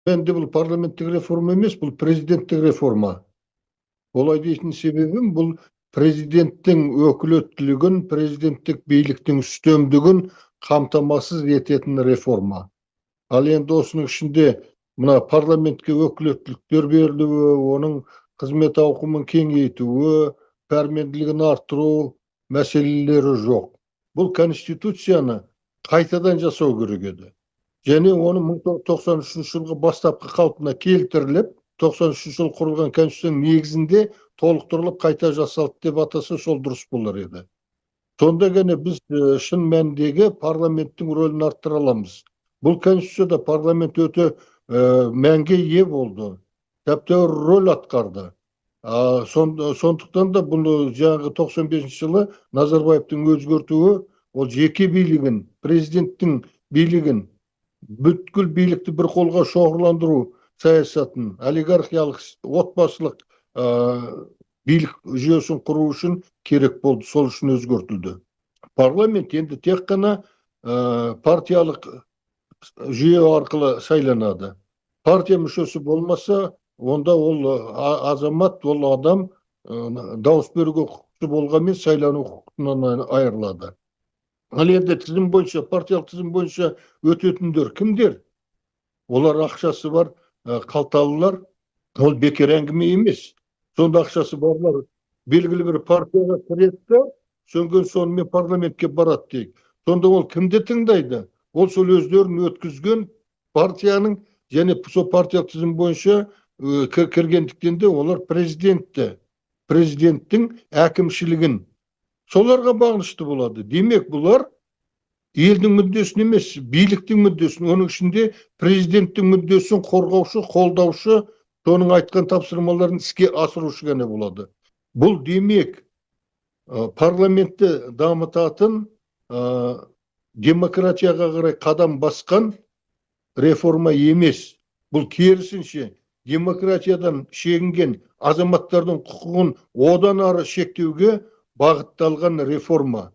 Менде бұл парламенттік реформа емес, бұл президенттік реформа. Олай дейтін себебім, бұл президенттің өкілеттілігін, президенттік биліктің үстемдігін қамтамасыз ететін реформа. Ал енді осының ішінде мына парламентке өкілеттіліктер берілуі, оның қызмет ауқымын кеңейтуі, пәрменділігін арттыру мәселелері жоқ. Бұл конституцияны қайтадан жасау керек еді. Және оны 1993 жылғы бастапқы қалпына келтіріліп, 93 жыл құрылған конституцияның негізінде толықтырылып қайта жасалды деп атаса сол дұрыс болар еді. Сонда ғана біз шын мәніндегі парламенттің рөлін арттыра аламыз. Бұл конституцияда парламент өте мәнге ие болды. Тәптәуір рөл атқарды. Сондықтан да бұл жаңағы 95 жылы Назарбаевтың өзгертуі, ол жеке билігін, президенттің билігін, бүткіл билікті бір қолға шоғырландыру саясатын, олигархиялық отбасылық билік жүйесін құру үшін керек болды, сол үшін өзгертілді. Парламент енді тек қана партиялық жүйе арқылы сайланады. Партия мүшесі болмаса, онда ол азамат, ол адам дауыс беруге құқысы болғанмен сайлану құқығынан айырылады. Ал енді тізім бойынша, партиялық тізім бойынша өтетіндер кімдер? Олар ақшасы бар қалталылар, ол бекер әңгіме емес. Сонда ақшасы барлар белгілі бір партияға кіреді, сөнген сонымен парламентке барады дейік. Сонда ол кімді тыңдайды? Ол сол өздерін өткізген партияның, және сол партиялық тізім бойынша кіргендіктен де олар президенттің әкімшілігін соларға бағынышты болады. Демек, бұлар елдің мүддесін емес, биліктің мүддесін, оның ішінде президенттің мүддесін қорғаушы, қолдаушы, соның айтқан тапсырмаларын іске асырушы ғана болады. Бұл демек, парламентті дамытатын, демократияға қарай қадам басқан реформа емес. Бұл керісінше демократиядан шегінген азаматтардың құқығын одан ары шектеуге бағытталған реформа.